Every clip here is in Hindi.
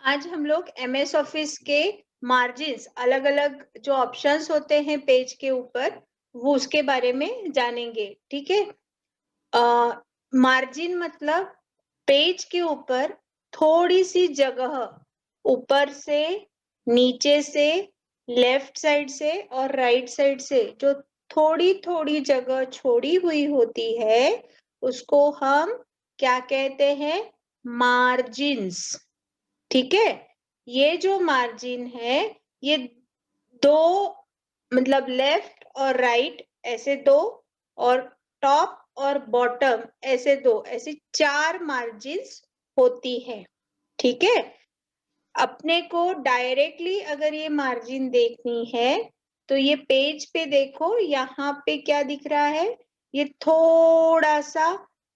आज हम लोग एमएस ऑफिस के मार्जिन्स अलग अलग जो ऑप्शंस होते हैं पेज के ऊपर वो उसके बारे में जानेंगे। ठीक है। मार्जिन मतलब पेज के ऊपर थोड़ी सी जगह ऊपर से, नीचे से, लेफ्ट साइड से और राइट साइड से जो थोड़ी थोड़ी जगह छोड़ी हुई होती है उसको हम क्या कहते हैं? मार्जिन्स। ठीक है। ये जो मार्जिन है ये दो, मतलब लेफ्ट और राइट ऐसे दो, और टॉप और बॉटम ऐसे दो, ऐसे चार मार्जिन्स होती है। ठीक है। अपने को डायरेक्टली अगर ये मार्जिन देखनी है तो ये पेज पे देखो, यहाँ पे क्या दिख रहा है? ये थोड़ा सा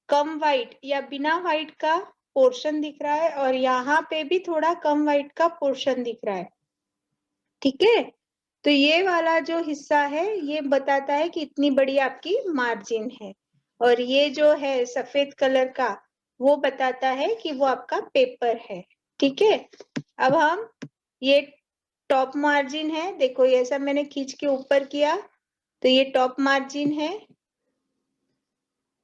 कम वाइट या बिना वाइट का पोर्शन दिख रहा है, और यहाँ पे भी थोड़ा कम वाइट का पोर्शन दिख रहा है। ठीक है। तो ये वाला जो हिस्सा है ये बताता है कि इतनी बड़ी आपकी मार्जिन है, और ये जो है सफेद कलर का वो बताता है कि वो आपका पेपर है। ठीक है। अब हम ये टॉप मार्जिन है, देखो ये सब मैंने खींच के ऊपर किया तो ये टॉप मार्जिन है।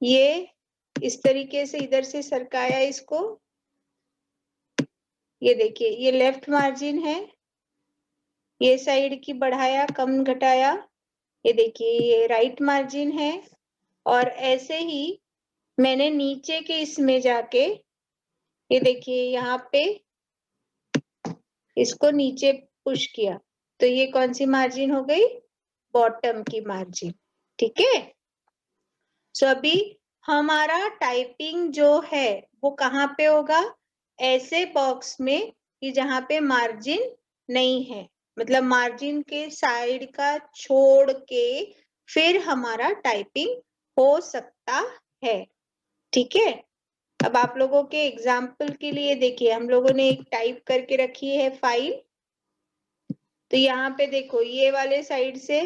ये इस तरीके से इधर से सरकाया इसको, ये देखिए ये लेफ्ट मार्जिन है। ये साइड की बढ़ाया, कम घटाया, ये देखिए ये राइट मार्जिन है। और ऐसे ही मैंने नीचे के इसमें जाके, ये देखिए यहाँ पे इसको नीचे पुश किया तो ये कौन सी मार्जिन हो गई? बॉटम की मार्जिन। ठीक है। सो अभी हमारा टाइपिंग जो है वो कहाँ पे होगा? ऐसे बॉक्स में कि जहाँ पे मार्जिन नहीं है, मतलब मार्जिन के साइड का छोड़ के फिर हमारा टाइपिंग हो सकता है। ठीक है। अब आप लोगों के एग्जाम्पल के लिए देखिए, हम लोगों ने एक टाइप करके रखी है फाइल। तो यहाँ पे देखो ये वाले साइड से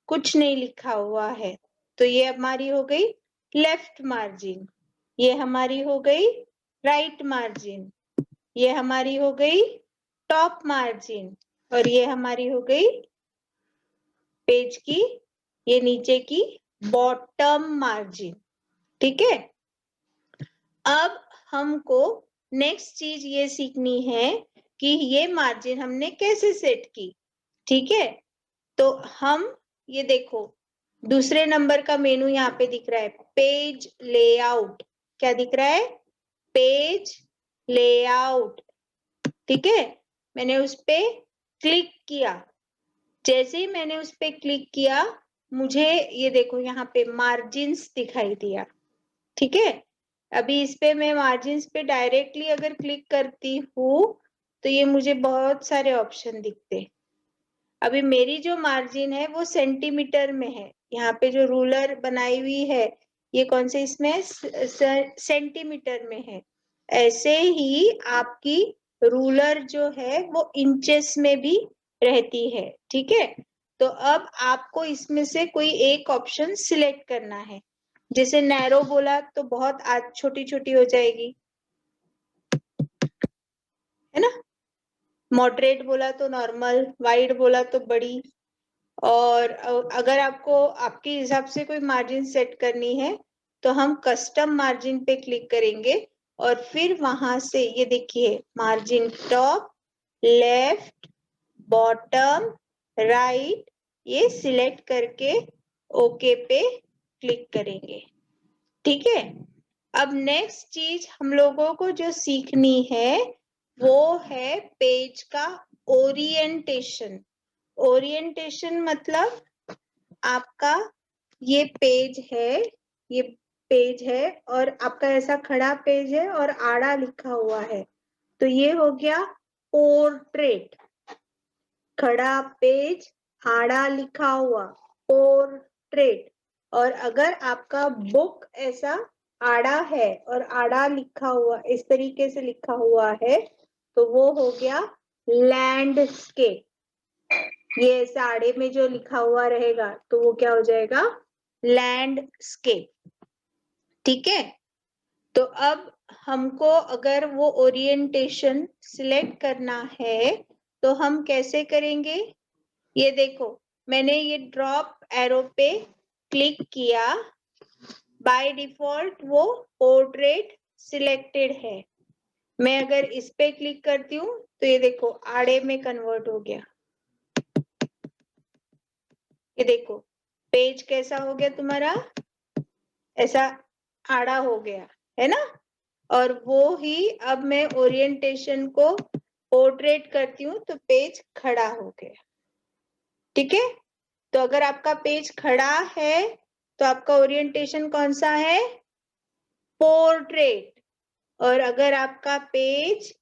कुछ नहीं लिखा हुआ है, तो ये हमारी हो गई लेफ्ट मार्जिन, ये हमारी हो गई राइट मार्जिन, ये हमारी हो गई टॉप मार्जिन, और ये हमारी हो गई पेज की, ये नीचे की बॉटम मार्जिन। ठीक है। अब हमको नेक्स्ट चीज ये सीखनी है कि ये मार्जिन हमने कैसे सेट की। ठीक है। तो हम ये देखो दूसरे नंबर का मेनू यहाँ पे दिख रहा है, पेज लेआउट। क्या दिख रहा है? Page layout. ठीक है। मैंने उस पे क्लिक किया, जैसे ही मैंने उस पे क्लिक किया मुझे ये देखो यहाँ पे मार्जिन्स दिखाई दिया। ठीक है। अभी इस पे मैं मार्जिन्स पे डायरेक्टली अगर क्लिक करती हूँ तो ये मुझे बहुत सारे ऑप्शन दिखते। अभी मेरी जो मार्जिन है वो सेंटीमीटर में है, यहाँ पे जो रूलर बनाई हुई है ये कौन से इसमें है? सेंटीमीटर में है। ऐसे ही आपकी रूलर जो है वो इंचेस में भी रहती है। ठीक है। तो अब आपको इसमें से कोई एक ऑप्शन सिलेक्ट करना है। जैसे नैरो बोला तो बहुत आज छोटी छोटी हो जाएगी, है ना। मॉडरेट बोला तो नॉर्मल, वाइड बोला तो बड़ी। और अगर आपको आपके हिसाब से कोई मार्जिन सेट करनी है तो हम कस्टम मार्जिन पे क्लिक करेंगे, और फिर वहां से ये देखिए margin top, left, bottom, right, ये सिलेक्ट करके ओके पे क्लिक करेंगे। ठीक है। अब नेक्स्ट चीज हम लोगों को जो सीखनी है वो है पेज का ओरिएंटेशन। ओरिएंटेशन मतलब आपका ये पेज है, ये पेज है और आपका ऐसा खड़ा पेज है और आड़ा लिखा हुआ है, तो ये हो गया पोर्ट्रेट। खड़ा पेज, आड़ा लिखा हुआ, पोर्ट्रेट। और अगर आपका बुक ऐसा आड़ा है और आड़ा लिखा हुआ इस तरीके से लिखा हुआ है तो वो हो गया लैंडस्केप। ये साड़े में जो लिखा हुआ रहेगा तो वो क्या हो जाएगा? लैंडस्केप। ठीक है। तो अब हमको अगर वो ओरिएंटेशन सिलेक्ट करना है तो हम कैसे करेंगे? ये देखो, मैंने ये ड्रॉप एरो पे क्लिक किया, बाय डिफॉल्ट वो पोर्ट्रेट सिलेक्टेड है। मैं अगर इस पे क्लिक करती हूँ तो ये देखो आड़े में कन्वर्ट हो गया। ये देखो पेज कैसा हो गया तुम्हारा, ऐसा आड़ा हो गया है ना। और वो ही अब मैं ओरिएंटेशन को पोर्ट्रेट करती हूँ तो पेज खड़ा हो गया। ठीक है, तो अगर आपका पेज खड़ा है तो आपका ओरिएंटेशन कौन सा है? पोर्ट्रेट। और अगर आपका पेज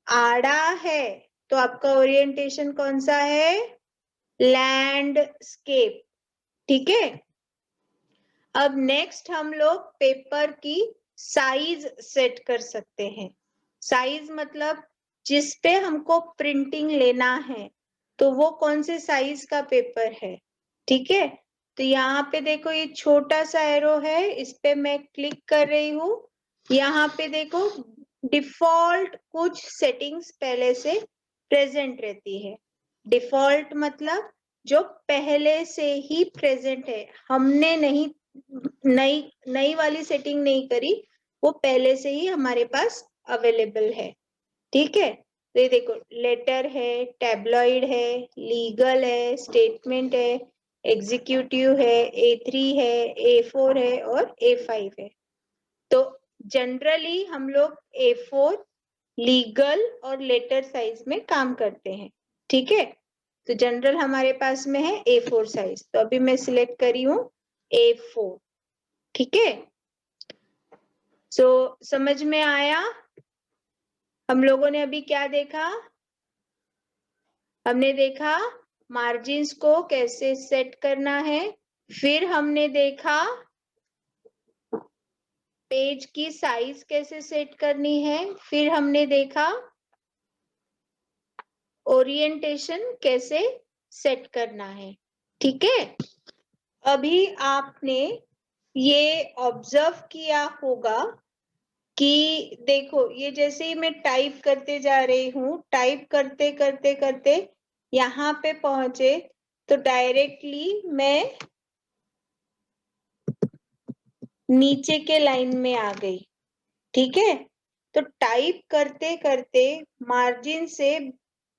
आड़ा है तो आपका ओरिएंटेशन कौन सा है? लैंडस्केप। ठीक है, अब नेक्स्ट हम लोग पेपर की साइज सेट कर सकते हैं। साइज मतलब जिस पे हमको प्रिंटिंग लेना है तो वो कौन से साइज का पेपर है। ठीक है, तो यहाँ पे देखो ये छोटा सा एरो है, इस पे मैं क्लिक कर रही हूँ। यहाँ पे देखो डिफॉल्ट कुछ सेटिंग्स पहले से प्रेजेंट रहती है। डिफॉल्ट मतलब जो पहले से ही प्रेजेंट है, हमने नहीं नई नई वाली सेटिंग नहीं करी, वो पहले से ही हमारे पास अवेलेबल है। ठीक है, तो ये देखो लेटर है, टैब्लॉइड है, लीगल है, स्टेटमेंट है, एग्जीक्यूटिव है, A3 है, A4 है और A5 है। तो जनरली हम लोग A4 लीगल और लेटर साइज में काम करते हैं। ठीक है, तो जनरल हमारे पास में है A4 साइज, तो अभी मैं सिलेक्ट करी हूँ A4। ठीक है, सो समझ में आया? हम लोगों ने अभी क्या देखा? हमने देखा मार्जिन्स को कैसे सेट करना है, फिर हमने देखा पेज की साइज कैसे सेट करनी है, फिर हमने देखा ओरिएंटेशन कैसे सेट करना है। ठीक है, अभी आपने ये ऑब्जर्व किया होगा कि देखो ये जैसे ही मैं टाइप करते जा रही हूँ, टाइप करते करते करते यहाँ पे पहुंचे तो डायरेक्टली मैं नीचे के लाइन में आ गई। ठीक है, तो टाइप करते करते मार्जिन से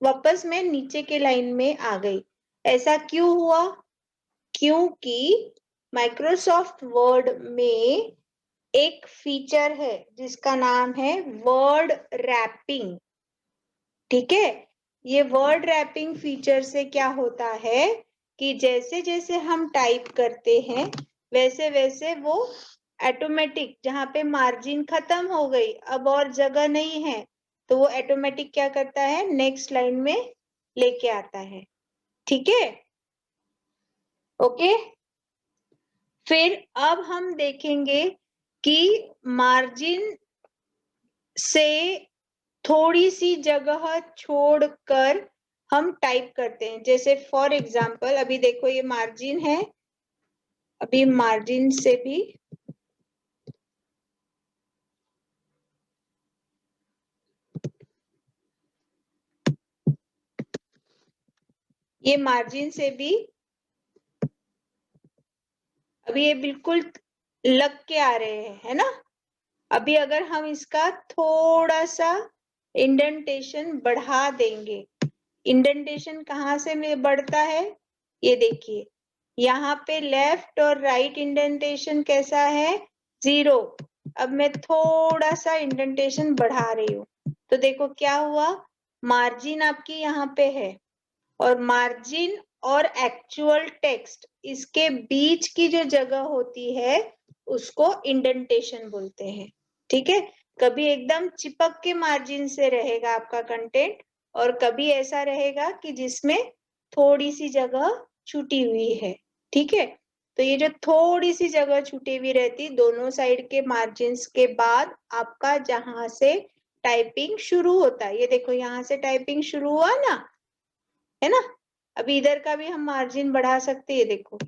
वापस मैं नीचे के लाइन में आ गई। ऐसा क्यों हुआ? क्योंकि माइक्रोसॉफ्ट वर्ड में एक फीचर है जिसका नाम है वर्ड रैपिंग। ठीक है, ये वर्ड रैपिंग फीचर से क्या होता है कि जैसे जैसे हम टाइप करते हैं वैसे वैसे वो ऑटोमेटिक, जहां पे मार्जिन खत्म हो गई अब और जगह नहीं है, तो वो ऑटोमेटिक क्या करता है, नेक्स्ट लाइन में लेके आता है। ठीक है, ओके। फिर अब हम देखेंगे कि मार्जिन से थोड़ी सी जगह छोड़कर हम टाइप करते हैं। जैसे फॉर एग्जाम्पल अभी देखो ये मार्जिन है, अभी मार्जिन से भी ये मार्जिन से भी अभी ये बिल्कुल लग के आ रहे हैं, है ना। अभी अगर हम इसका थोड़ा सा इंडेंटेशन बढ़ा देंगे, इंडेंटेशन कहाँ से में बढ़ता है, ये देखिए यहाँ पे लेफ्ट और राइट इंडेंटेशन कैसा है, 0। अब मैं थोड़ा सा इंडेंटेशन बढ़ा रही हूँ तो देखो क्या हुआ, मार्जिन आपकी यहाँ पे है और मार्जिन और एक्चुअल टेक्स्ट इसके बीच की जो जगह होती है उसको इंडेंटेशन बोलते हैं। ठीक है, कभी एकदम चिपक के मार्जिन से रहेगा आपका कंटेंट और कभी ऐसा रहेगा कि जिसमें थोड़ी सी जगह छूटी हुई है। ठीक है, तो ये जो थोड़ी सी जगह छूटी हुई रहती दोनों साइड के मार्जिन्स के बाद आपका जहां से टाइपिंग शुरू होता है, ये देखो यहाँ से टाइपिंग शुरू हुआ ना, है ना। अभी इधर का भी हम मार्जिन बढ़ा सकते हैं, देखो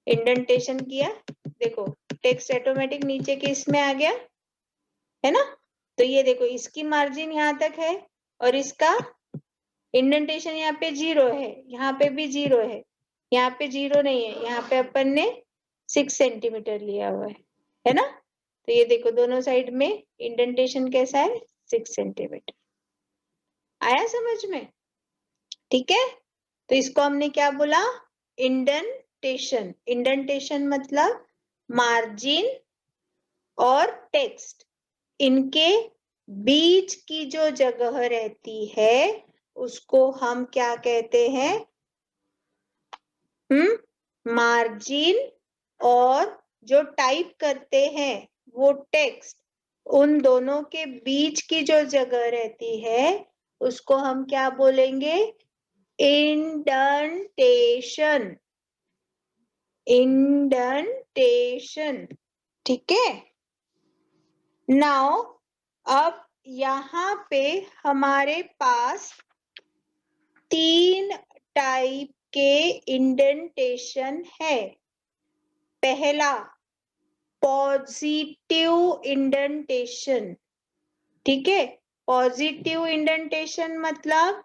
इंडेंटेशन किया, देखो टेक्स्ट ऑटोमेटिक नीचे के इसमें आ गया। है ना। तो ये देखो इसकी मार्जिन यहाँ तक है और इसका इंडेंटेशन यहाँ पे 0 है, यहाँ पे भी 0 है, यहाँ पे 0 नहीं है, यहाँ पे अपन ने 6 सेंटीमीटर लिया हुआ है ना। तो ये देखो दोनों साइड में इंडेंटेशन कैसा है, 6 सेंटीमीटर। आया समझ में? ठीक है, तो इसको हमने क्या बोला, इंडेंटेशन। इंडेंटेशन मतलब मार्जिन और टेक्स्ट, इनके बीच की जो जगह रहती है उसको हम क्या कहते हैं, मार्जिन, और जो टाइप करते हैं वो टेक्स्ट, उन दोनों के बीच की जो जगह रहती है उसको हम क्या बोलेंगे, इंडेंटेशन। इंडेंटेशन, ठीक है। नाउ अब यहाँ पे हमारे पास 3 टाइप के इंडेंटेशन है। पहला पॉजिटिव इंडेंटेशन, ठीक है। पॉजिटिव इंडेंटेशन मतलब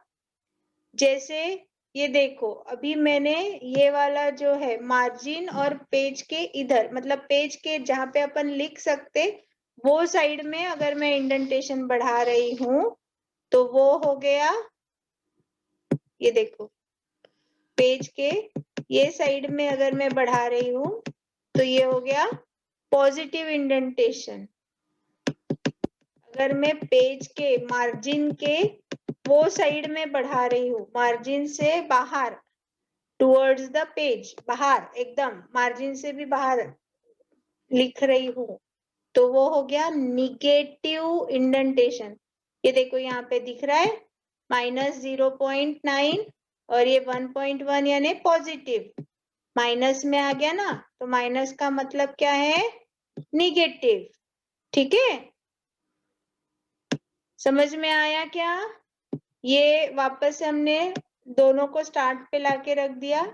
जैसे ये देखो अभी मैंने ये वाला जो है मार्जिन और पेज के इधर, मतलब पेज के जहां पे अपन लिख सकते वो साइड में अगर मैं इंडेंटेशन बढ़ा रही हूं तो वो हो गया, ये देखो पेज के ये साइड में अगर मैं बढ़ा रही हूं तो ये हो गया पॉजिटिव इंडेंटेशन। अगर मैं पेज के मार्जिन के वो साइड में बढ़ा रही हूँ, मार्जिन से बाहर टुवर्ड्स द पेज, बाहर एकदम मार्जिन से भी बाहर लिख रही हूँ, तो वो हो गया निगेटिव इंडेंटेशन। ये देखो यहाँ पे दिख रहा है -0.9 और ये 1.1 यानी पॉजिटिव, माइनस में आ गया ना, तो माइनस का मतलब क्या है, निगेटिव। ठीक है, समझ में आया क्या? ये वापस से हमने दोनों को स्टार्ट पे लाके रख दिया,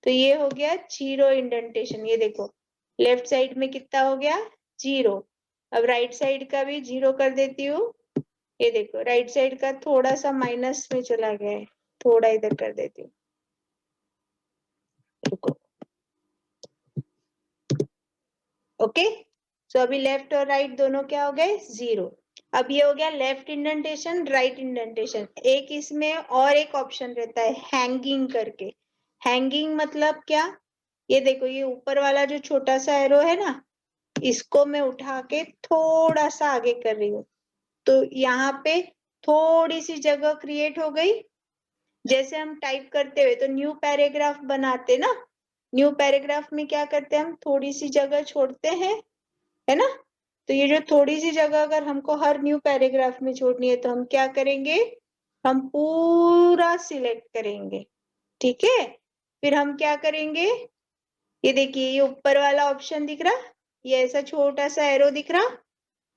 तो ये हो गया 0 इंडेंटेशन। ये देखो लेफ्ट साइड में कितना हो गया, 0। अब राइट साइड का भी 0 कर देती हूँ। ये देखो राइट साइड का थोड़ा सा माइनस में चला गया है, थोड़ा इधर कर देती हूँ, रुको। ओके, सो अभी लेफ्ट और राइट दोनों क्या हो गए, 0। अब ये हो गया लेफ्ट इंडेंटेशन, राइट इंडेंटेशन। एक इसमें और एक ऑप्शन रहता है हैंगिंग करके। हैंगिंग मतलब क्या, ये देखो ये ऊपर वाला जो छोटा सा एरो है ना, इसको मैं उठा के थोड़ा सा आगे कर रही हूँ, तो यहाँ पे थोड़ी सी जगह क्रिएट हो गई। जैसे हम टाइप करते हुए तो न्यू पैराग्राफ बनाते ना, न्यू पैराग्राफ में क्या करते हैं, हम थोड़ी सी जगह छोड़ते हैं, है ना। तो ये जो थोड़ी सी जगह अगर हमको हर न्यू पैराग्राफ में छोड़नी है तो हम क्या करेंगे, हम पूरा सिलेक्ट करेंगे। ठीक है, फिर हम क्या करेंगे, ये देखिए ये ऊपर वाला ऑप्शन दिख रहा, ये ऐसा छोटा सा एरो दिख रहा,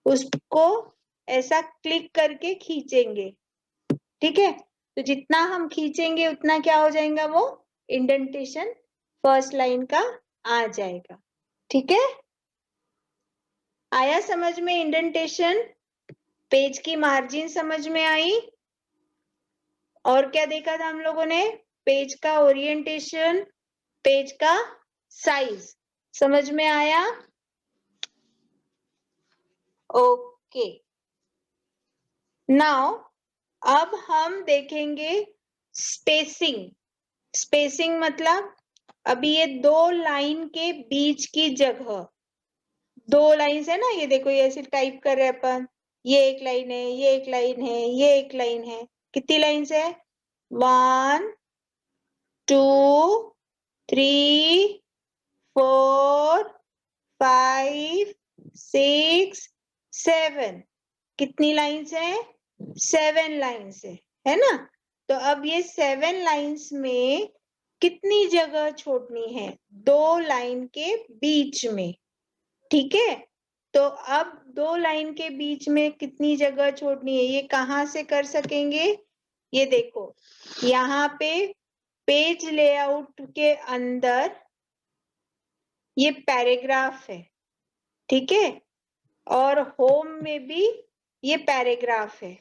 उसको ऐसा क्लिक करके खींचेंगे। ठीक है, तो जितना हम खींचेंगे उतना क्या हो जाएगा, वो इंडेंटेशन फर्स्ट लाइन का आ जाएगा। ठीक है, आया समझ में इंडेंटेशन? पेज की मार्जिन समझ में आई, और क्या देखा था हम लोगों ने, पेज का ओरिएंटेशन, पेज का साइज, समझ में आया? ओके, नाउ अब हम देखेंगे स्पेसिंग। स्पेसिंग मतलब अभी ये दो लाइन के बीच की जगह, दो लाइन है ना, ये देखो ये ऐसे टाइप कर रहे हैं अपन, ये एक लाइन है, ये एक लाइन है, ये एक लाइन है, कितनी लाइन है, 1 2 3 4 5 6 7, कितनी लाइन्स है, 7 लाइन्स है ना। तो अब ये 7 लाइन्स में कितनी जगह छोड़नी है, 2 लाइन के बीच में। ठीक है, तो अब 2 लाइन के बीच में कितनी जगह छोड़नी है, ये कहाँ से कर सकेंगे, ये देखो यहाँ पे पेज लेआउट के अंदर ये पैराग्राफ है। ठीक है, और होम में भी ये पैराग्राफ है,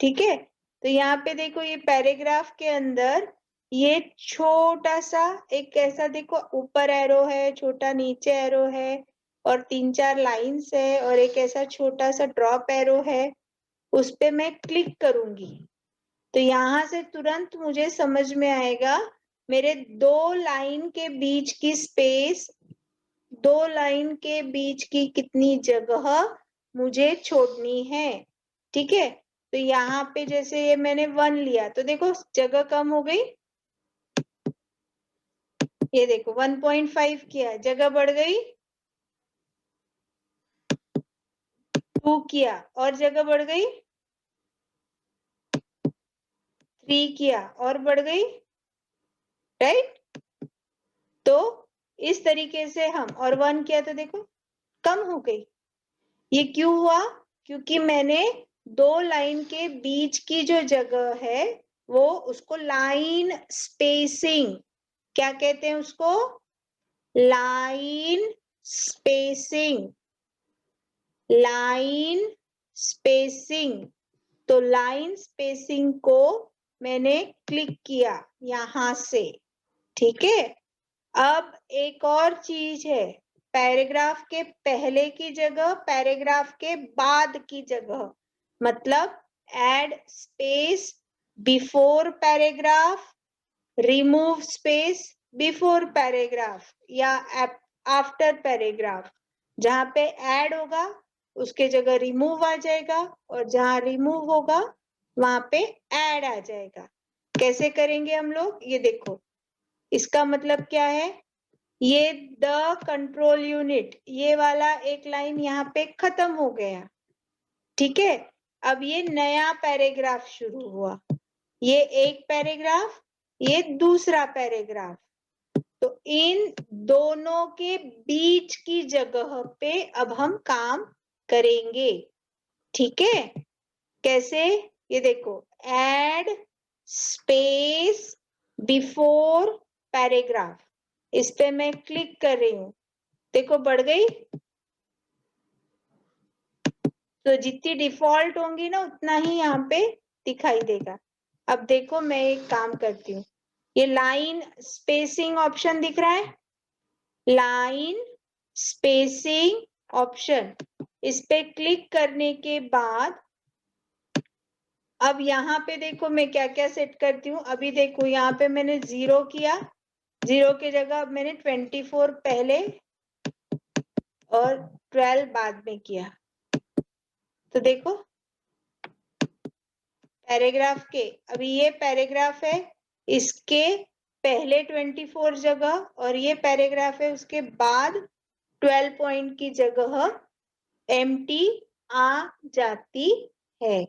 ठीक है। तो यहाँ पे देखो ये पैराग्राफ के अंदर ये छोटा सा एक ऐसा देखो ऊपर एरो है, छोटा नीचे एरो है और 3-4 लाइंस है और एक ऐसा छोटा सा ड्रॉप एरो है, उस पे मैं क्लिक करूंगी तो यहाँ से तुरंत मुझे समझ में आएगा मेरे 2 लाइन के बीच की स्पेस, 2 लाइन के बीच की कितनी जगह मुझे छोड़नी है, ठीक है। तो यहाँ पे जैसे ये मैंने 1 लिया तो देखो जगह कम हो गई, ये देखो 1.5 किया जगह बढ़ गई, 2 किया और जगह बढ़ गई, 3 किया और बढ़ गई, राइट। तो इस तरीके से हम और 1 किया तो देखो कम हो गई। ये क्यों हुआ? क्योंकि मैंने 2 लाइन के बीच की जो जगह है वो उसको लाइन स्पेसिंग, क्या कहते हैं उसको? Line spacing, line spacing. तो लाइन स्पेसिंग को मैंने क्लिक किया यहां से, ठीक है। अब एक और चीज है, पैराग्राफ के पहले की जगह, पैराग्राफ के बाद की जगह, मतलब add space before paragraph, remove space before paragraph या आफ्टर पैराग्राफ। जहां पे ऐड होगा उसके जगह रिमूव आ जाएगा और जहां रिमूव होगा वहां पे ऐड आ जाएगा। कैसे करेंगे हम लोग ये देखो, इसका मतलब क्या है, ये द कंट्रोल यूनिट ये वाला एक लाइन यहाँ पे खत्म हो गया, ठीक है। अब ये नया पैराग्राफ शुरू हुआ, ये एक पैराग्राफ, ये दूसरा पैराग्राफ। तो इन दोनों के बीच की जगह पे अब हम काम करेंगे, ठीक है। कैसे? ये देखो, एड स्पेस बिफोर पैराग्राफ, इस पे मैं क्लिक कर रही हूं, देखो बढ़ गई। तो जितनी डिफॉल्ट होंगी ना उतना ही यहाँ पे दिखाई देगा। अब देखो मैं एक काम करती हूँ, ये लाइन स्पेसिंग ऑप्शन दिख रहा है, लाइन स्पेसिंग ऑप्शन, इस पे क्लिक करने के बाद अब यहाँ पे देखो मैं क्या क्या सेट करती हूँ। अभी देखो यहाँ पे मैंने 0 किया, 0 की जगह अब मैंने 24 पहले और 12 बाद में किया। तो देखो पैराग्राफ के, अभी ये पैराग्राफ है, इसके पहले 24 जगह और ये पैराग्राफ है उसके बाद 12 पॉइंट की जगह एम्प्टी आ जाती है,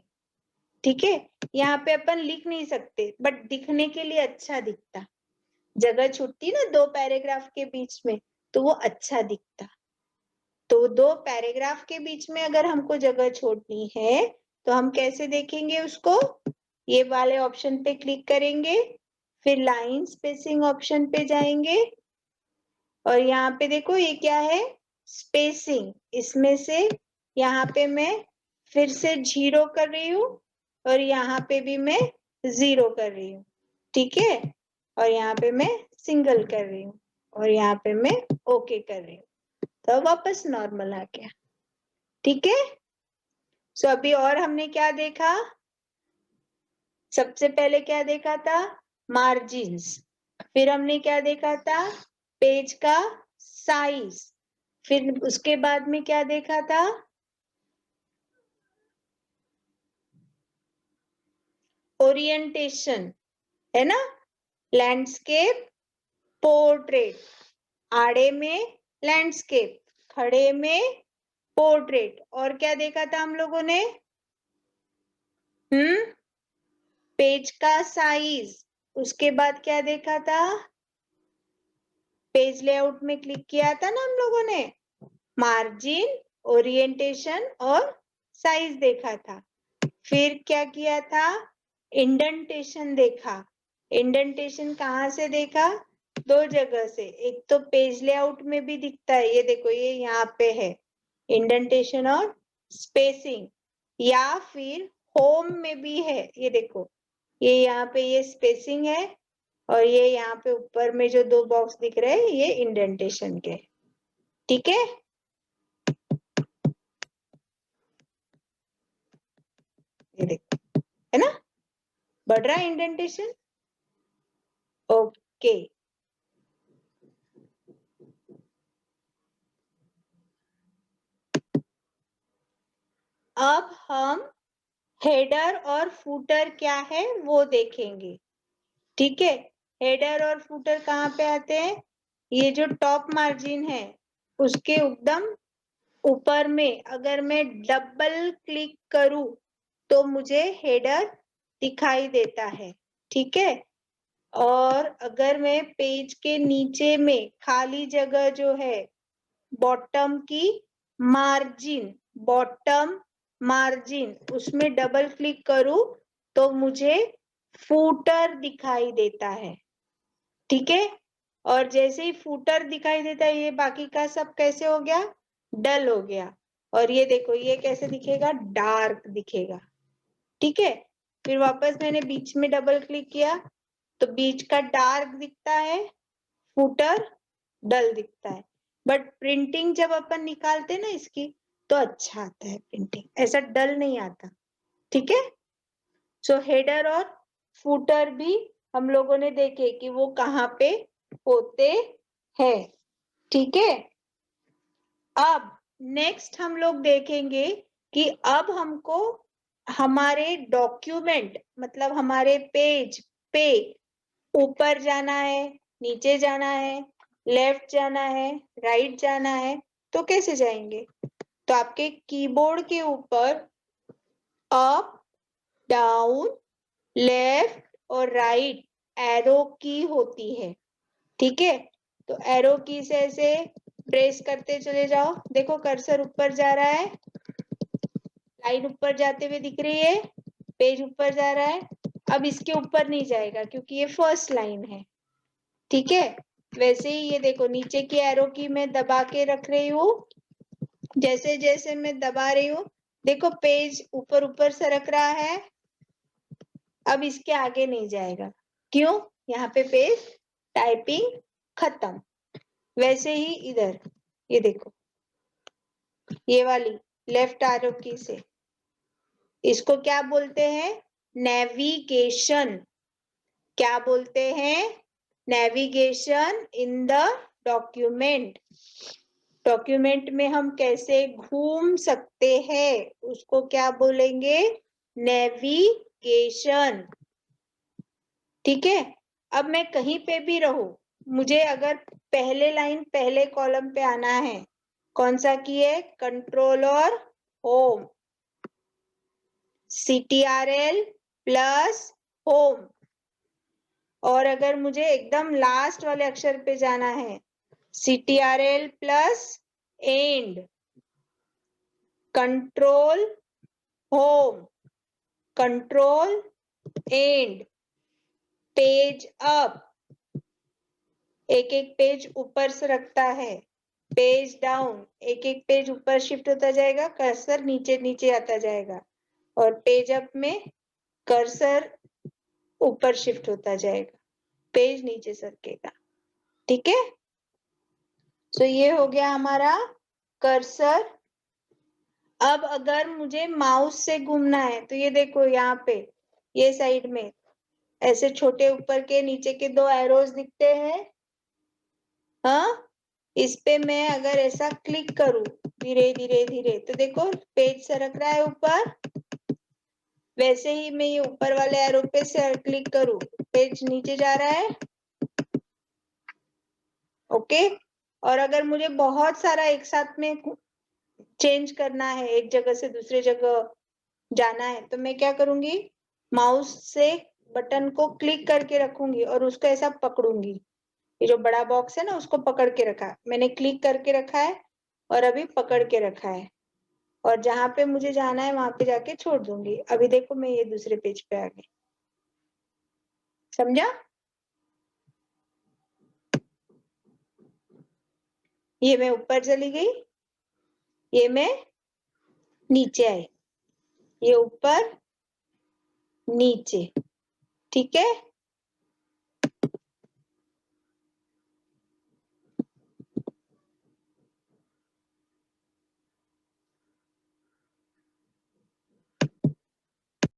ठीक है। यहाँ पे अपन लिख नहीं सकते बट दिखने के लिए अच्छा दिखता, जगह छूटती ना 2 पैराग्राफ के बीच में तो वो अच्छा दिखता। तो 2 पैराग्राफ के बीच में अगर हमको जगह छोड़नी है तो हम कैसे देखेंगे उसको? ये वाले ऑप्शन पे क्लिक करेंगे, फिर लाइन स्पेसिंग ऑप्शन पे जाएंगे और यहाँ पे देखो ये क्या है, स्पेसिंग। इसमें से यहाँ पे मैं फिर से 0 कर रही हूँ और यहाँ पे भी मैं 0 कर रही हूँ, ठीक है। और यहाँ पे मैं सिंगल कर रही हूँ और यहाँ पे मैं ओके कर रही हूँ, तो वापस नॉर्मल आ गया, ठीक है। सो अभी और हमने क्या देखा? सबसे पहले क्या देखा था? मार्जिन्स। फिर हमने क्या देखा था? पेज का साइज। फिर उसके बाद में क्या देखा था? ओरिएंटेशन, है ना। लैंडस्केप, पोर्ट्रेट, आड़े में लैंडस्केप, खड़े में पोर्ट्रेट, और क्या देखा था हम लोगों ने? पेज का साइज। उसके बाद क्या देखा था? पेज लेआउट में क्लिक किया था ना हम लोगों ने, मार्जिन, ओरिएंटेशन और साइज देखा था। फिर क्या किया था? इंडेंटेशन देखा। इंडेंटेशन कहाँ से देखा? 2 जगह से, एक तो पेज लेआउट में भी दिखता है, ये देखो ये यहाँ पे है, इंडेंटेशन और स्पेसिंग, या फिर होम में भी है, ये देखो ये यहाँ पे ये स्पेसिंग है और ये यहाँ पे ऊपर में जो 2 बॉक्स दिख रहे हैं ये इंडेंटेशन के, ठीक है। ये देखो है ना, बढ़ रहा है इंडेंटेशन। ओके, अब हम हेडर और फूटर क्या है वो देखेंगे, ठीक है। हेडर और फूटर कहाँ पे आते हैं, ये जो टॉप मार्जिन है उसके एकदम ऊपर में अगर मैं डबल क्लिक करूं तो मुझे हेडर दिखाई देता है, ठीक है। और अगर मैं पेज के नीचे में खाली जगह जो है बॉटम की मार्जिन, बॉटम मार्जिन उसमें डबल क्लिक करूं तो मुझे फूटर दिखाई देता है, ठीक है। और जैसे ही फूटर दिखाई देता है ये बाकी का सब कैसे हो गया, डल हो गया। और ये देखो ये कैसे दिखेगा, डार्क दिखेगा, ठीक है। फिर वापस मैंने बीच में डबल क्लिक किया तो बीच का डार्क दिखता है, फूटर डल दिखता है। बट प्रिंटिंग जब अपन निकालते ना इसकी तो अच्छा आता है प्रिंटिंग, ऐसा डल नहीं आता, ठीक है। सो हेडर और फूटर भी हम लोगों ने देखे कि वो कहाँ पे होते हैं, ठीक है। अब नेक्स्ट हम लोग देखेंगे कि अब हमको हमारे डॉक्यूमेंट मतलब हमारे पेज पे ऊपर जाना है, नीचे जाना है, लेफ्ट जाना है, राइट जाना है, तो कैसे जाएंगे। तो आपके कीबोर्ड के ऊपर अप, डाउन, लेफ्ट और राइट एरो की होती है, ठीक है। तो एरो की से ऐसे प्रेस करते चले जाओ, देखो कर्सर ऊपर जा रहा है, लाइन ऊपर जाते हुए दिख रही है, पेज ऊपर जा रहा है। अब इसके ऊपर नहीं जाएगा क्योंकि ये फर्स्ट लाइन है, ठीक है। वैसे ही ये देखो नीचे की एरो की मैं दबा के रख रही हूँ, जैसे जैसे मैं दबा रही हूँ देखो पेज ऊपर ऊपर सरक रहा है, अब इसके आगे नहीं जाएगा, क्यों, यहाँ पे पेज टाइपिंग खत्म। वैसे ही इधर ये देखो ये वाली लेफ्ट एरो की से, इसको क्या बोलते हैं, नेविगेशन, क्या बोलते हैं, navigation in the document. Document में हम कैसे घूम सकते हैं उसको क्या बोलेंगे, नेविगेशन, ठीक है। अब मैं कहीं पे भी रहूं, मुझे अगर पहले लाइन पहले कॉलम पे आना है, कौन सा की है, कंट्रोल और होम, CTRL प्लस होम। और अगर मुझे एकदम लास्ट वाले अक्षर पे जाना है, CTRL plus and, control home, control and, page up, एक एक पेज ऊपर से रखता है, पेज डाउन, एक एक पेज ऊपर शिफ्ट होता जाएगा, कर्सर नीचे नीचे आता जाएगा, और पेज अप में कर्सर ऊपर शिफ्ट होता जाएगा, पेज नीचे सरकेगा, ठीक है। तो ये हो गया हमारा कर्सर। अब अगर मुझे माउस से घूमना है तो ये देखो यहाँ पे ये साइड में ऐसे छोटे ऊपर के नीचे के 2 एरोज दिखते हैं, हाँ, इस पे मैं अगर ऐसा क्लिक करूं धीरे धीरे धीरे तो देखो पेज सरक रहा है ऊपर, वैसे ही मैं ये ऊपर वाले एरो पे से क्लिक करूं पेज नीचे जा रहा है, ओके। और अगर मुझे बहुत सारा एक साथ में चेंज करना है, एक जगह से दूसरे जगह जाना है, तो मैं क्या करूंगी, माउस से बटन को क्लिक करके रखूंगी और उसको ऐसा पकड़ूंगी, ये जो बड़ा बॉक्स है ना उसको पकड़ के रखा है मैंने, क्लिक करके रखा है और अभी पकड़ के रखा है, और जहां पे मुझे जाना है वहां पे जाके छोड़ दूंगी। अभी देखो मैं ये दूसरे पेज पे आ गई, समझा, ये मैं ऊपर चली गई, ये मैं नीचे आई, ये ऊपर नीचे, ठीक है।